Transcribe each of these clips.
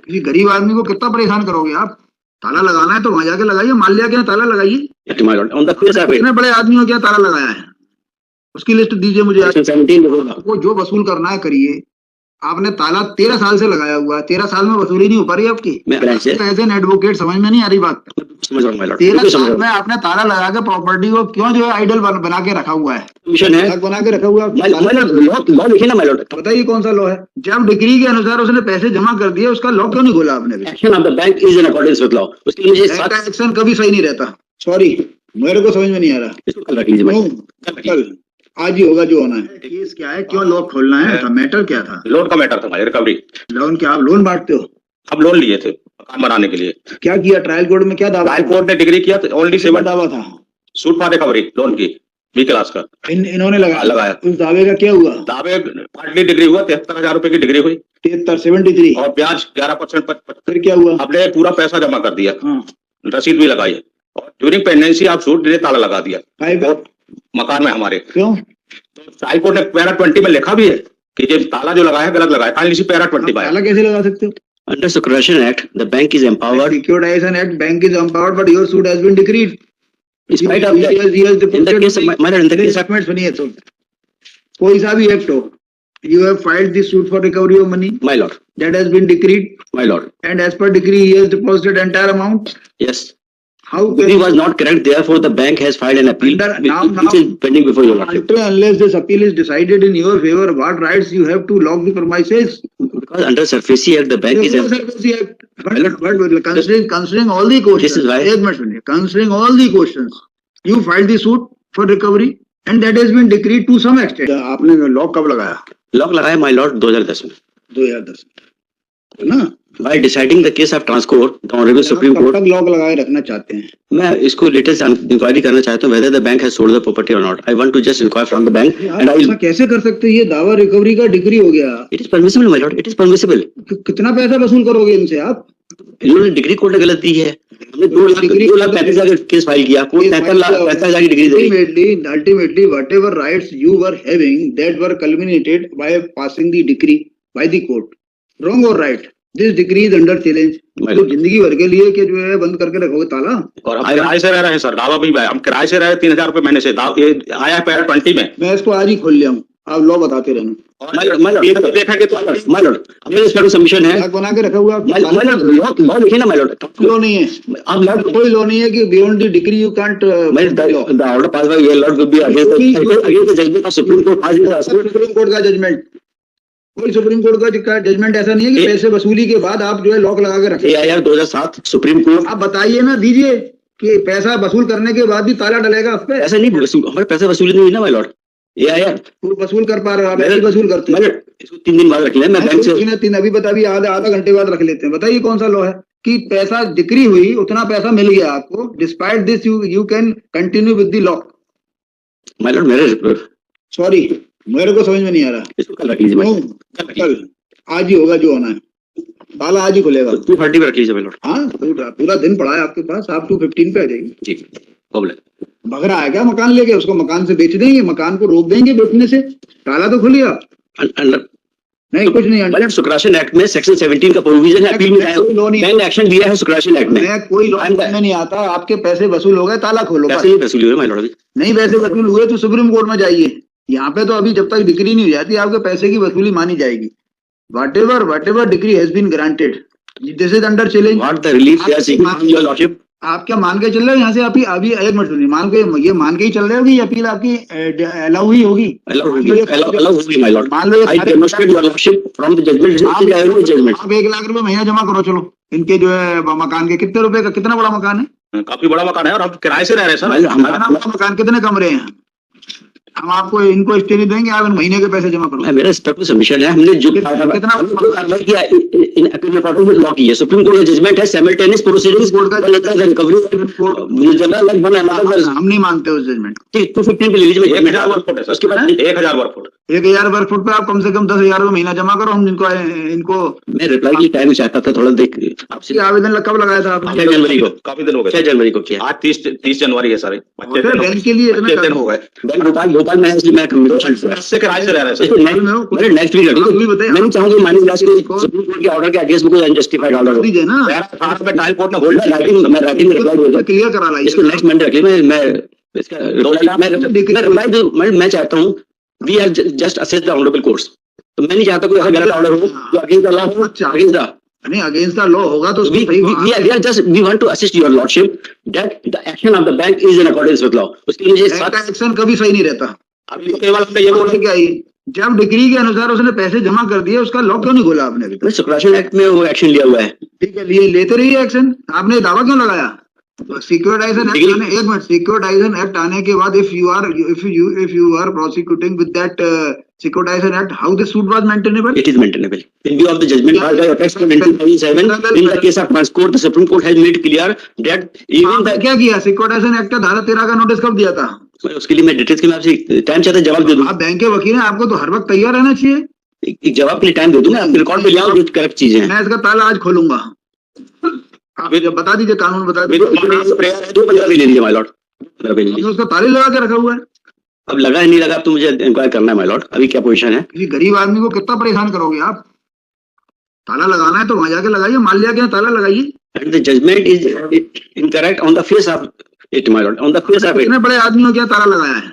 किसी गरीब आदमी को कितना परेशान करोगे आप? ताला लगाना है तो वहां जाके लगाइए, माल्या के यहाँ ताला लगाइए। ऑन द फेस कितने बड़े आदमी हो क्या ताला लगाया है, उसकी लिस्ट दीजिए मुझे। आपको जो वसूल करना है करिए। आपने ताला 13 साल से लगाया हुआ है, 13 साल में वसूली नहीं हो पा रही आपकी। एज एन एडवोकेट समझ में नहीं आ रही बात। 13 साल में आपने ताला लगा के प्रॉपर्टी को क्यों जो है आइडल बना के रखा हुआ है, बना के रखा हुआ है। बताइए कौन सा लॉ है? जब डिग्री के अनुसार उसने पैसे जमा कर दिए, उसका लॉ क्यों नहीं खोला आपने? एक्शन कभी सही नहीं रहता। सॉरी, मेरे को समझ में नहीं आ रहा। कल आज ही होगा जो होना है। केस क्या है, क्यों लॉक खोलना है, था मैटर क्या था? लोन का मैटर था भाई, रिकवरी। लोन क्या आप लोन बांटते हो? अब लोन लिए थे मकान बनाने के लिए। क्या किया ट्रायल कोर्ट में? क्या दावा? ट्रायल कोर्ट ने डिग्री किया, ओनली 7 दावा था सूट फॉर रिकवरी लोन की बी क्लास का। इन्होंने लगाया। उस दावे का क्या हुआ? दावे पार्टली डिग्री हुआ, 73,000 रुपए की डिग्री हुई, 73 और ब्याज 11%। फिर क्या हुआ? आपने पूरा पैसा जमा कर दिया, रसीद भी लगाई, और ड्यूरिंग प्रेगनेंसी आप सूट ने ताला लगा दिया मकान में हमारे। क्यों? ट्रायल कोर्ट ने पैरा 20 में लिखा भी है कि ये ताला जो लगाया गलत लगाया। फाइनली पैरा 20 में ताला कैसे लगा सकते हो? Under Securitization Act, the bank is empowered. Securitization Act, bank is empowered, but your suit has been decreed. Despite of that, in the case of in the case of सुनिए तो कोई सा भी एक्ट हो, you have filed the suit for recovery of money. my lord, That has been decreed, my lord, and as per decree, he has deposited entire amount. yes, How it was not correct. Therefore, the bank has filed an appeal, which is pending before your lordship. Until unless this appeal is decided in your favor, what rights you have to lock the premises? Because under SARFAESI Act, the bank is SARFAESI Act. But considering all the questions, This is why- एक minute सुनिए, considering all the questions, you filed the suit for recovery, and that has been decreed to some extent. आपने lock कब लगाया? Lock लगाया my lord 2010 में, 2010 है ना? by deciding the case of Transcourt, the Honorable Supreme कब Court. तक lock लगाए रखना चाहते हैं? मैं इसको लेटेस्ट इंक्वायरी करना चाहता हूँ whether the bank has sold the property or not. I want to just inquire from the bank, and I will. ऐसा कैसे कर सकते हैं? ये दावा रिकवरी का डिग्री हो गया। It is permissible, my lord. It is permissible. कितना पैसा वसूल करोगे इनसे आप? इन्होंने डिग्री कोर्ट ने गलत दी है। हमने 2,35,000 केस फाइल किया, कोर्ट 65,000 की degree the. Ultimately, whatever rights you were having, that were culminated by passing the decree by the court. Wrong or right? This decree is under challenge. तो जिंदगी भर के लिए कि जो है बंद करके रखोगे ताला। और हम किराए से रह रहे हैं सर, दावा भी हम किराए से रह रहे 3,000 रुपए महीने से। ये आया है पैरा 20 में। मैं इसको आज ही खोल लिया हूँ, आप लॉ बताते रहना। देखेंगे तो My lord, अपने इसका सबमिशन है। बना के रखा हुआ लॉ लिखिए ना my lord। लॉ नहीं है। अब लॉर्ड कोई लॉ नहीं है कि beyond the degree you can't. the order passed by your lord will be against the judgment of Supreme Court. Supreme court का जजमेंट, कोई सुप्रीम कोर्ट का जजमेंट ऐसा नहीं है कि पैसे वसूली के बाद आप जो है लॉक लगा के रखें। AIR 2007 supreme court. आप बताइए ना, दीजिए कि पैसा वसूल करने के बाद भी ताला डलेगा उस पे। ऐसा नहीं वसूल, हमारे पैसे वसूली नहीं हुई ना my lord। AIR वो वसूल कर पा रहे हो आप? ऐसे वसूल करते हैं। इसको 3 दिन बाद रख लिया मैं बैंक से। 3 अभी बता, अभी आधा घंटे बाद रख लेते हैं। बताइए कौन सा लॉ है कि पैसा डिक्री हुई, उतना पैसा मिल गया आपको, despite this you can continue with the lock. my lord मेरे सॉरी, मेरे को समझ में नहीं आ रहा। इसको कल रख लीजिए। कल आज ही होगा जो होना है, ताला आज ही खुलेगा। 230 पे रख लीजिए my lord। हाँ, पूरा दिन पड़ा है आपके पास, आप 215 पे आ जाएगी। ठीक प्रॉब्लम। भग रहा है क्या मकान लेके? उसको मकान से बेच देंगे, मकान को रोक देंगे बेचने से, ताला तो खुलिए आप। नहीं, कुछ नहीं। मतलब सुकराशन एक्ट में सेक्शन 17 का प्रोविजन है, अपील में बैंक ने एक्शन दिया है सुकराशन एक्ट में। कोई लॉ में नहीं आता। आपके पैसे वसूल हो गए, ताला खोलो। पैसे नहीं वसूल हुए my lord। नहीं पैसे वसूल हुए तो सुप्रीम कोर्ट में जाइए। यहाँ पे तो अभी जब तक डिग्री नहीं हो जाती आपके पैसे की वसूली मानी जाएगी। whatever decree has been granted, this is under challenge. What the relief they are seeking from your lordship? आप क्या मान के चल रहे हो यहाँ से? अभी एक मिनट सुनिए, मान के ही चल रहे हो कि अपील आपकी अलाउ ही होगी? Allow होगी my lord। मान लो I demonstrate your lordship from the judgment। आप 1 लाख रुपए महीना जमा करो। चलो, इनके जो है मकान के कितने रुपए का, कितना बड़ा मकान है? काफी बड़ा मकान है, और हम किराए से रह रहे हैं सर। हमारा मकान कितने कमरे हैं? हम आपको इनको स्टे नहीं देंगे, आप महीने के पैसे जमा करो। मेरा स्टेप सबमिशन है, हमने जो कार्रवाई किया इन अपील कोर्ट में लॉ की है। सुप्रीम कोर्ट का जजमेंट है, साइमल्टेनियस प्रोसीडिंग्स कोर्ट का रिकवरी जनरल हम नहीं मानते उस जजमेंट। 215 पे ले लीजिए। 1,000 वर्ग फुट है उसके बाद 1,000 वर्ग फुट। 1,000 वर्ग फुट पे आप कम से कम 10,000 रुपए महीना जमा करो। हम इनको मैं रिप्लाई की टाइम चाहता था थोड़ा देख आपसे। आवेदन कब लगाया था आपने? 6 जनवरी को। काफी दिन हो गए। 6 जनवरी को किया। आज 30 जनवरी है सर। बैंक के लिए 6 दिन हो गए। बैंक रुपये भोपाल में है, इसलिए मैं कम्युनिकेशन इससे किराए से रह रहे हैं सर। इसको नेक्स्ट वीक आप भी बताइए। मैं नहीं चाहूंगा मानी क्लास के सुप्रीम कोर्ट के ऑर्डर के अगेंस्ट कोई अनजस्टिफाइड ऑर्डर हो। दीजिए ना, ट्रायल कोर्ट ने मैं राइटिंग में रिप्लाई दूंगा, क्लियर करा लाइए। इसको नेक्स्ट मंडे रखिए। मैं इसका मैं चाहता हूँ we have just assess the honourable courts. तो मैं नहीं चाहता कोई ऐसा गलत ऑर्डर हो जो अगेंस्ट द लॉ हो, अगेंस्ट द नहीं अगेंस्ट द लॉ होगा तो उसको सही we want to assist your lordship that the action of the bank is in accordance with law. उसके लिए एक्शन कभी सही नहीं रहता। अभी तो केवल हमने ये बोला क्या ही जब डिग्री के अनुसार उसने पैसे जमा कर दिए, उसका लॉ क्यों नहीं खोला आपने अभी तक? सुप्राशन एक्ट में वो एक्शन लिया हुआ है। ठीक है, लिए लेते रहिए एक्शन। आपने दावा क्यों लगाया? सिक्योरिटाइजेशन एक्ट आने, एक मिनट, सिक्योरिटाइजेशन एक्ट आने के बाद if you are prosecuting with that securitisation act, how the suit was maintainable? It is maintainable. In view of the judgment passed by Apex Court in 1997, in the case of Transcourt, the Supreme Court has made clear that even the क्या किया? Securitisation act का धारा 13 का notice कब दिया था? उसके लिए मैं डिटेल्स के मैं आपसे टाइम चाहता जवाब दे दूं। आप बैंक के वकील हैं, आपको तो हर वक्त तैयार रहना चाहिए। एक जवाब के लिए टाइम दे दूं, मैं रिकॉर्ड पे ले आऊं जो करेक्ट चीजें हैं। मैं इसका ताला आज खोलूंगा। आप बता दीजिए, कानून बता दीजिए। 2 15 ले लीजिए माय लॉर्ड। 15 ले लीजिए। उसका ताले लगा के रखा हुआ है। अब लगा है नहीं लगा, अब तो मुझे इंक्वायर करना है माय लॉर्ड, अभी क्या पोजीशन है। किसी गरीब आदमी को कितना परेशान करोगे आप? ताला लगाना है तो वहां जाके लगाइए, मान लिया गया ताला लगाइए। And the judgment is incorrect on the face of it, my lord. On the face of it. इतने बड़े आदमी को क्या ताला लगाया है?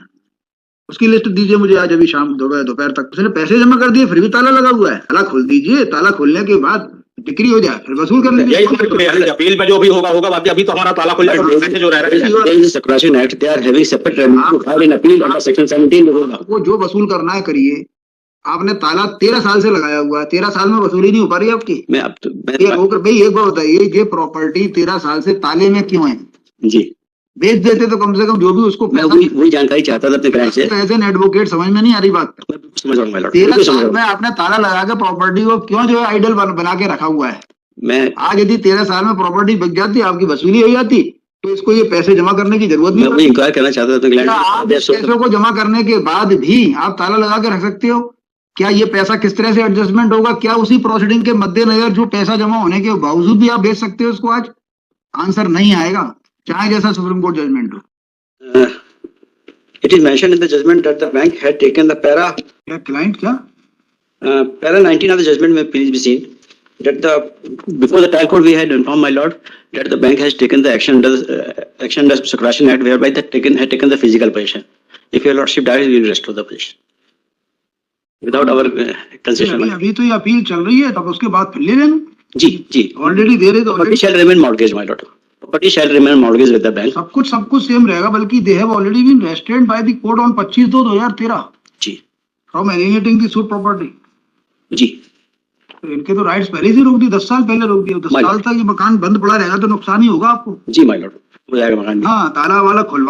उसकी लिस्ट दीजिए मुझे आज, अभी शाम दोपहर तक। उसने पैसे जमा कर दिए फिर भी ताला लगा हुआ है। ताला खोल दीजिए, ताला खोलने के बाद डिक्री हो जाए फिर वसूल कर लीजिए। अपील में जो भी होगा होगा, बाकी अभी तो हमारा ताला खुल जाएगा जो रह रहा है। There is a Separation Act. They are having separate remedy to file an appeal under Section 17 होगा। आपको जो वसूल करना है करिए। आपने ताला 13 साल से लगाया हुआ है, 13 साल में वसूली नहीं हो पा रही है आपकी। मैं अब तो भाई एक बात बताइए, ये प्रॉपर्टी 13 साल से ताले में क्यों है? जी बेच देते तो कम से कम जो भी उसको मैं वही जानकारी चाहता था अपने क्लाइंट से। एज एन एडवोकेट समझ में नहीं आ रही बात। समझ रहा हूँ माय लॉर्ड। 13 साल में आपने ताला लगा के प्रॉपर्टी को क्यों जो है आइडल बना के रखा हुआ है? मैं आज यदि 13 साल में प्रॉपर्टी बिक जाती, आपकी वसूली हो जाती, तो इसको ये पैसे जमा करने की जरूरत नहीं। मैं वही इंक्वायर करना चाहता था अपने क्लाइंट से। आप पैसों को जमा करने के बाद भी आप ताला लगा के रख सकते हो? क्या ये पैसा किस तरह से एडजस्टमेंट होगा? क्या उसी प्रोसीडिंग के मद्देनजर जो पैसा जमा होने के बावजूद भी आप बेच सकते हो उसको? आज आंसर नहीं आएगा, चाहे जैसा सुप्रीम कोर्ट जजमेंट हो। It is mentioned in the judgment that the bank had taken the para क्या क्लाइंट क्या para 19 of the judgment may please be seen that the before the trial court we had informed my lord that the bank has taken the action under Separation Act whereby had taken the physical possession. If your lordship dies, we will restore the possession without our concession. अभी तो ये appeal चल रही है, तब उसके बाद फिर ले लेना। जी ऑलरेडी दे रहे तो property shall remain mortgaged, my lord. Property shall remain mortgaged with the bank. सब कुछ सेम रहेगा, बल्कि they have already been rested by the court on 25/2/2013 जी from alienating the suit property. जी तो इनके तो राइट्स पहले से रोक दी, 10 साल पहले रोक दिए। 10 साल तक ये मकान बंद पड़ा रहेगा तो नुकसान ही होगा आपको। जी माय लॉर्ड, हो जाएगा मकान। हाँ, ताला वाला खुलवा